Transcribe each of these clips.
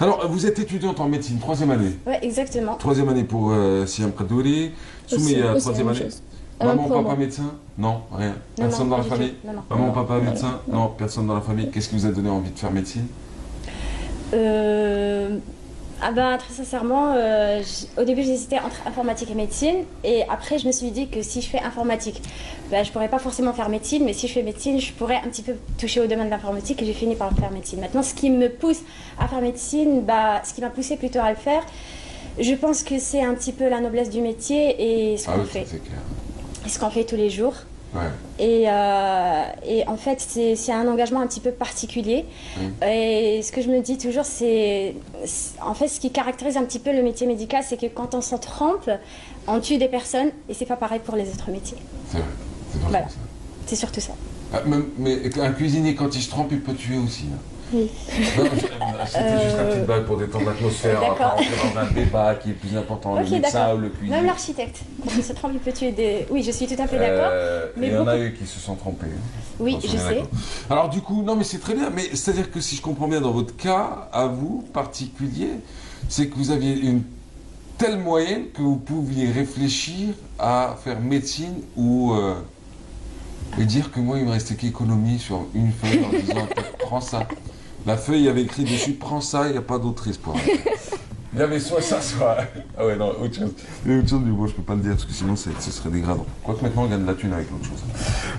Alors, vous êtes étudiante en médecine, troisième année. Oui, exactement. Troisième année pour Siam Kadouri. Soumeya, troisième année. Maman, papa, médecin? Non, rien. Personne dans la famille? Maman, papa, médecin? Non, personne dans la famille. Qu'est-ce qui vous a donné envie de faire médecine? Ah ben, très sincèrement, au début j'hésitais entre informatique et médecine, et après je me suis dit que si je fais informatique, ben, je pourrais pas forcément faire médecine, mais si je fais médecine, je pourrais un petit peu toucher au domaine de l'informatique, et j'ai fini par faire médecine. Maintenant, ce qui me pousse à faire médecine, bah, ce qui m'a poussé plutôt à le faire, je pense que c'est un petit peu la noblesse du métier et ce qu'on fait. C'est clair. Et ce qu'on fait tous les jours. Ouais. Et en fait, c'est un engagement un petit peu particulier. Et ce que je me dis toujours, en fait, ce qui caractérise un petit peu le métier médical, c'est que quand on s'en trompe, on tue des personnes, et c'est pas pareil pour les autres métiers. C'est vrai, c'est Voilà. ça. C'est surtout ça. Ah, mais un cuisinier, quand il se trompe, il peut tuer aussi. Hein. Oui. C'était juste la petite bague pour détendre l'atmosphère, on va pas rentrer dans un débat qui est plus important, le médecin ou le cuisinier. Même l'architecte, quand il se trompe, il peut tuer des... Oui, je suis tout à fait d'accord. Mais il y en a eu qui se sont trompés. Oui, je sais. Alors du coup, non mais c'est très bien, mais c'est-à-dire que si je comprends bien dans votre cas, à vous, particulier, c'est que vous aviez une telle moyenne que vous pouviez réfléchir à faire médecine ou... et dire que moi, il me restait qu'économie sur une feuille en disant prends ça. La feuille, il y avait écrit dessus prends ça, il n'y a pas d'autre espoir. Il y avait soit ça, soit. Ah ouais, non, autre chose. Il y a autre chose, mais bon, je peux pas le dire parce que sinon ce serait dégradant. Quoique maintenant, on gagne de la thune avec l'autre chose.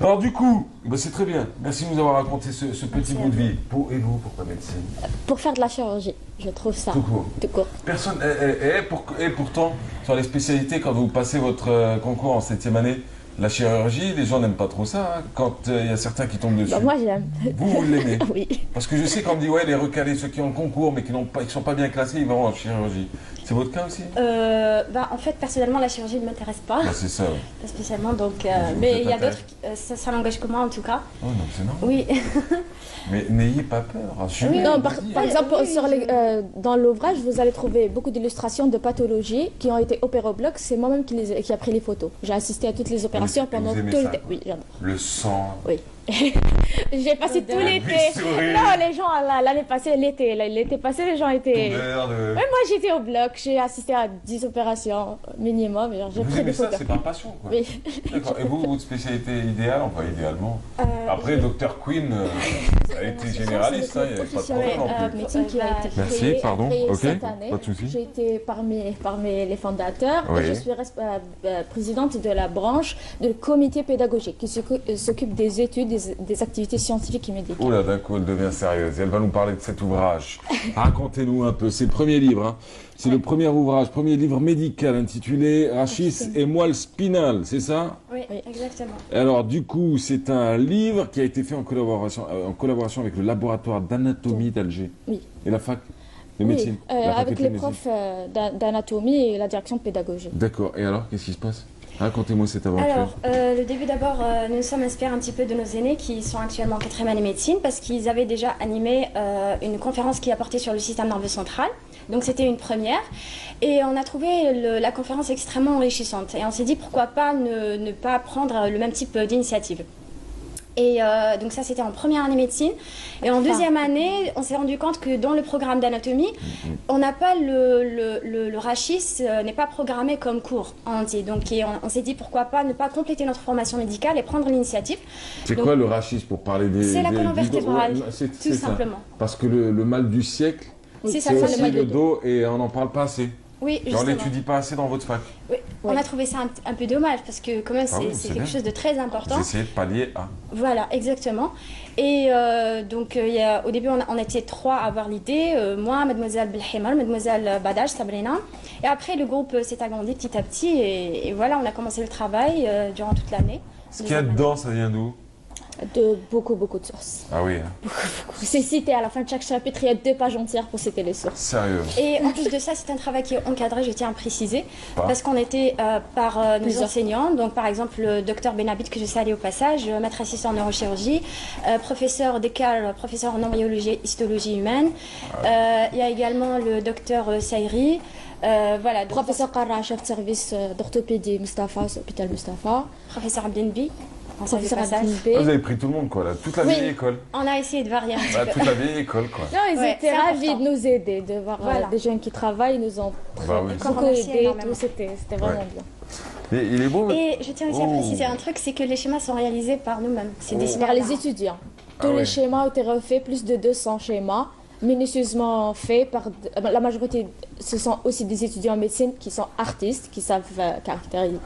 Alors, du coup, bah, c'est très bien. Merci de nous avoir raconté ce petit bout de vie. Et vous, pourquoi médecine? Pour faire de la chirurgie, je trouve ça. Tout court. Tout court. Personne. Et pourtant, sur les spécialités, quand vous passez votre concours en 7e année, la chirurgie, les gens n'aiment pas trop ça, hein, quand il y a certains qui tombent dessus. Bah, moi j'aime. Vous l'aimez? Oui. Parce que je sais qu'on me dit, ouais, les recalés, ceux qui ont le concours mais qui ne sont pas bien classés, ils vont en chirurgie. C'est votre cas aussi? En fait, personnellement, la chirurgie ne m'intéresse pas. Bah, c'est ça, ouais. Pas spécialement, donc... mais il y a d'autres... ça n'engage que moi, en tout cas. Oh non, c'est normal. Oui. Mais n'ayez pas peur. Oui, non, par exemple, dans l'ouvrage, vous allez trouver beaucoup d'illustrations de pathologies qui ont été opérées au bloc. C'est moi-même qui a pris les photos. J'ai assisté à toutes les opérations pendant tout l'été. Oui, j'adore. Le sang. Oui. J'ai passé tout l'été. Non, les gens, l'année passée, l'été passé, les gens étaient... Ouais, moi, j'étais au bloc. J'ai assisté à 10 opérations minimum. J'ai pris des photos. C'est par passion, quoi. Oui. D'accord. Et vous, votre spécialité idéale, enfin idéalement après, Dr Queen, ça a été généraliste, il n'y avait pas de problème non plus. Médecine qui a été Merci, pardon. Ok, cette année. pas de souci. J'ai été parmi les fondateurs. Oui. Et je suis présidente de la branche du comité pédagogique qui s'occupe des études, des activités scientifiques et médicales. Oula, d'un coup, elle devient sérieuse. Elle va nous parler de cet ouvrage. Racontez-nous un peu. C'est le premier livre. Hein. C'est le premier ouvrage, premier livre médical intitulé Rachis et moelle spinale, c'est ça? Oui, exactement. Alors, du coup, c'est un livre qui a été fait en collaboration avec le laboratoire d'anatomie d'Alger. Oui. Et la fac de médecine. Avec les profs d'anatomie et la direction de pédagogie. D'accord. Et alors, qu'est-ce qui se passe? Racontez-moi cette aventure. Alors, le début d'abord, nous nous sommes inspirés un petit peu de nos aînés qui sont actuellement en 4e année médecine parce qu'ils avaient déjà animé une conférence qui a porté sur le système nerveux central. Donc c'était une première et on a trouvé la conférence extrêmement enrichissante et on s'est dit pourquoi pas ne pas prendre le même type d'initiative. Et donc ça c'était en première année médecine et en deuxième année on s'est rendu compte que dans le programme d'anatomie on n'a pas le rachis n'est pas programmé comme cours entier, donc on s'est dit pourquoi pas ne pas compléter notre formation médicale et prendre l'initiative. C'est quoi le rachis pour parler des... C'est la colonne vertébrale, tout ça. simplement. Parce que le mal du siècle, c'est aussi le dos et on n'en parle pas assez. Oui, on l'étudie pas assez dans votre fac. Oui, on a trouvé ça un peu dommage parce que quand même c'est quelque chose de très important. Vous essayez de pallier à. Voilà, exactement. Et donc au début on était 3 à avoir l'idée, moi, mademoiselle Belhimar, mademoiselle Badaj, Sabrina. Et après le groupe s'est agrandi petit à petit et voilà, on a commencé le travail durant toute l'année. Ce qu'il y a dedans, ça vient d'où? De beaucoup de sources. Ah oui. Beaucoup. C'est cité à la fin de chaque chapitre, il y a 2 pages entières pour citer les sources. Sérieux. Et en plus de ça, c'est un travail qui est encadré, je tiens à préciser, parce qu'on était par nos enseignants, donc par exemple le docteur Benabit, que je salue au passage, maître assistant en neurochirurgie, professeur Descartes, professeur en embryologie et histologie humaine. Il y a également le docteur Saïri. Voilà, professeur Qarra, chef de service d'orthopédie Mustafa, hôpital Mustafa. Professeur Abdenbi. en salle de Professeur passage. Abdel Vous avez pris tout le monde, quoi, là, toute la vieille école. On a essayé de varier un petit peu. Toute la vieille école, quoi. Non, ils Ouais, étaient c'est ravis important. de nous aider, de voir des jeunes qui travaillent, ils nous ont Bah oui. beaucoup Remercier aidés, énormément. tout, c'était vraiment bien. Et il est beau. Et je tiens aussi à Oh. préciser un truc, c'est que les schémas sont réalisés par nous-mêmes. C'est dessiné Par à les la main. étudiants. Ah Tous ouais. les schémas ont été refaits, plus de 200 schémas, minutieusement faits par... La majorité, ce sont aussi des étudiants en médecine qui sont artistes, qui savent caractériser...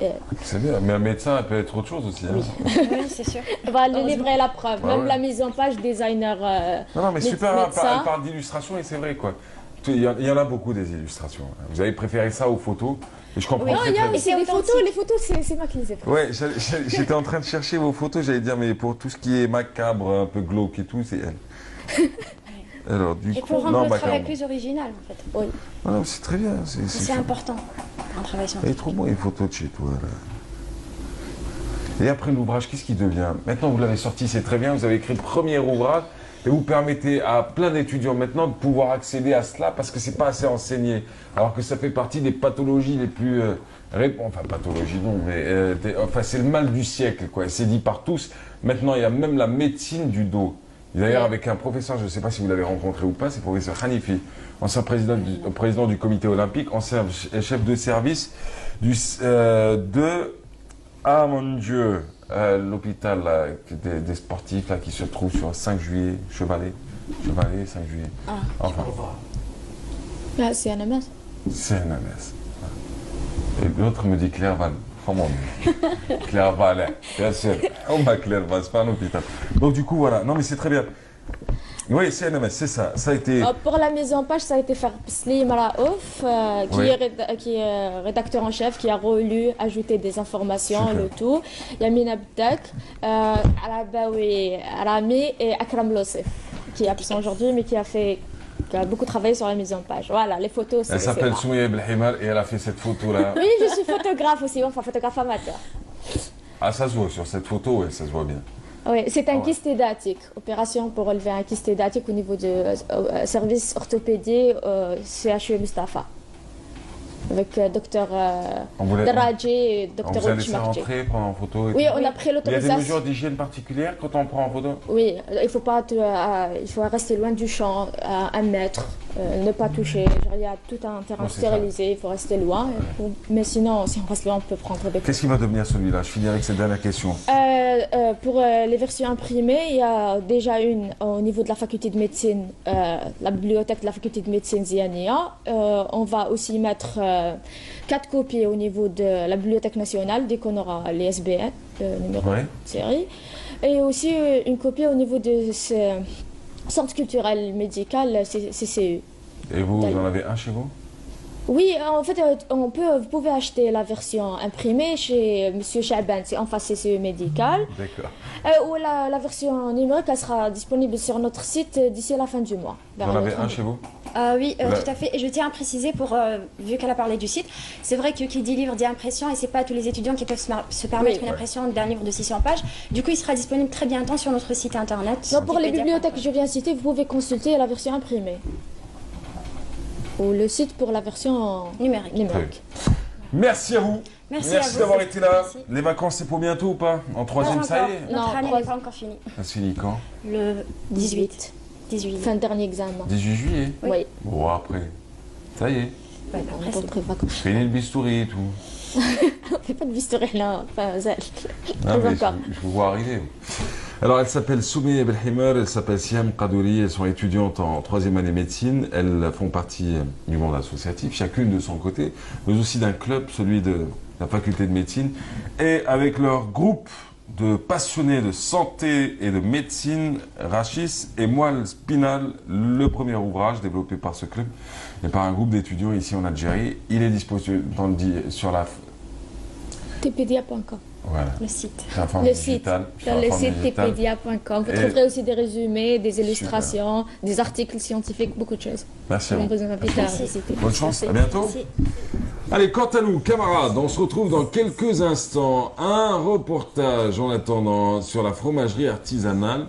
C'est bien, mais un médecin, elle peut être autre chose aussi. Hein. Oui, c'est sûr. va le livrer la preuve. Ouais, Même ouais. la mise en page, designer... Non, mais super, médecin. elle parle d'illustration et c'est vrai, quoi. Il y en a beaucoup des illustrations. Vous avez préféré ça aux photos et je comprends Oui. Non, très, il y très a bien. aussi des authentique. photos. Les photos, c'est moi qui les ai prises. Ouais, j'étais en train de chercher vos photos, j'allais dire, mais pour tout ce qui est macabre, un peu glauque et tout, c'est elle. Alors, du Et coup, pour rendre non, le travail macabre. plus original, en fait. Oui. Ah non, c'est très bien. C'est important, un travail Il est scientifique. trop bon, une photo de chez toi, là. Et après l'ouvrage, qu'est-ce qui devient? Maintenant, vous l'avez sorti, c'est très bien, vous avez écrit le premier ouvrage et vous permettez à plein d'étudiants maintenant de pouvoir accéder à cela parce que c'est pas assez enseigné. Alors que ça fait partie des pathologies les plus... enfin, pathologie non, mais enfin, c'est le mal du siècle, quoi. C'est dit par tous. Maintenant, il y a même la médecine du dos. D'ailleurs, avec un professeur, je ne sais pas si vous l'avez rencontré ou pas, c'est le professeur Hanifi, ancien président du comité olympique, ancien chef de service de... Ah mon Dieu, l'hôpital là, des sportifs là, qui se trouve sur 5 juillet, Chevalet, 5 juillet. Ah. Enfin, Ah, c'est un MS. c'est un MS. Et l'autre me dit Claire Val. Oh mon Dieu. Claire Val, bien sûr. Oh ma Claire Val, c'est pas un hôpital. Donc du coup, voilà. Non mais c'est très bien. Oui, c'est un MS, c'est ça. Ça a été... Pour la mise en page, ça a été fait par Slim Raouf, Oui. qui est rédacteur en chef, qui a relu, ajouté des informations, Super. le tout. Yamin Abdak, Arabawi Arami et Akram Lossef, qui est absent aujourd'hui, mais qui a beaucoup travaillé sur la mise en page. Voilà, les photos, Elle c'est s'appelle moi. Soumiya Belhimar et elle a fait cette photo-là. Oui, je suis photographe aussi, enfin photographe amateur. Ah, ça se voit sur cette photo, oui, ça se voit bien. Oui, c'est un Ah ouais. kyste édatique. Opération pour relever un kyste édatique au niveau du service orthopédie CHU Mustafa. Avec docteur On voulait- Daraji et On docteur vous a laissé Ouchmarji. rentrer, prendre en photo et Oui, tout. on a pris Il y a des l'autorisation. mesures d'hygiène particulières quand on prend en photo? Oui, il faut pas il faut rester loin du champ, à 1 mètre, ne pas toucher. Genre, il y a tout un terrain Oh, c'est stérilisé, il faut rester loin. Mais sinon, si on reste loin, on peut prendre des Qu'est-ce qui va devenir celui-là? Je finis avec cette dernière question. Pour les versions imprimées, il y a déjà une au niveau de la faculté de médecine, la bibliothèque de la faculté de médecine Ziania. On va aussi mettre 4 copies au niveau de la bibliothèque nationale dès qu'on aura les SBN, le numéro Ouais. de série. Et aussi une copie au niveau de ce centre culturel médical CCU. Et vous en avez un chez vous? Oui, en fait, vous pouvez acheter la version imprimée chez Monsieur Chaban, c'est en face CCE médical. D'accord. Ou la version numérique, elle sera disponible sur notre site d'ici la fin du mois. Vous en avez un chez vous? Oui, Voilà. tout à fait. Et je tiens à préciser, vu qu'elle a parlé du site, c'est vrai que qui dit livre dit impression, et c'est pas tous les étudiants qui peuvent se permettre Oui. une impression d'un livre de 600 pages. Du coup, il sera disponible très bientôt sur notre site internet. Donc pour les Wikipédia. bibliothèques que je viens de citer, vous pouvez consulter la version imprimée. Ou le site pour la version Numérique. numérique. Merci à vous. Merci à vous. d'avoir été là. Merci. Les vacances, c'est pour bientôt ou pas? En troisième, Pas ça y encore. est? Notre Non, année trois- n'est pas encore finie. Ça se finit quand? Le 18. 18. Fin de dernier examen. 18 juillet. Oui. Bon, après, ça y est. Ouais, On après, c'est rentre les vacances. Fini le bistouri et tout. On fait pas de bistouri là, enfin, Zell. Ah, mais encore. je vous vois arriver. Alors, elle s'appelle Soumiya Belhimar, elle s'appelle Siam Qadouri, elles sont étudiantes en troisième année médecine. Elles font partie du monde associatif, chacune de son côté, mais aussi d'un club, celui de la faculté de médecine. Et avec leur groupe de passionnés de santé et de médecine, Rachis et Moelle Spinal, le premier ouvrage développé par ce club et par un groupe d'étudiants ici en Algérie. Il est disponible sur la... tpedia.com. Voilà. le site. C'est la forme Le site. digitale. Sur Dans la le forme site digitale. tpedia.com. Vous Et- trouverez aussi des résumés, des illustrations, des articles scientifiques, beaucoup de choses. Merci à On vous. vous invite à Merci. visiter. Bonne chance, Merci. à bientôt. Merci. Allez, quant à nous, camarades, on se retrouve dans quelques instants. Un reportage en attendant sur la fromagerie artisanale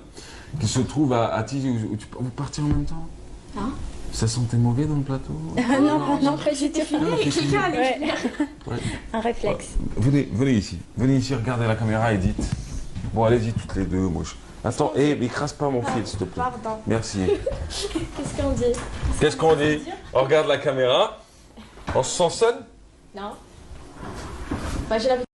qui se trouve à Tizi. Vous partez en même temps? Hein? Ça sentait mauvais dans le plateau? Non, pas du tout. Ouais. Un réflexe. Venez ici, regardez la caméra et dites. Bon, allez-y toutes les deux. Moi, Attends, écrase pas mon fil, s'il te plaît. Pardon. Merci. Qu'est-ce qu'on dit? Qu'est-ce qu'on dit? On regarde la caméra. On se sent seul? Non. Bah, j'ai l'habitude.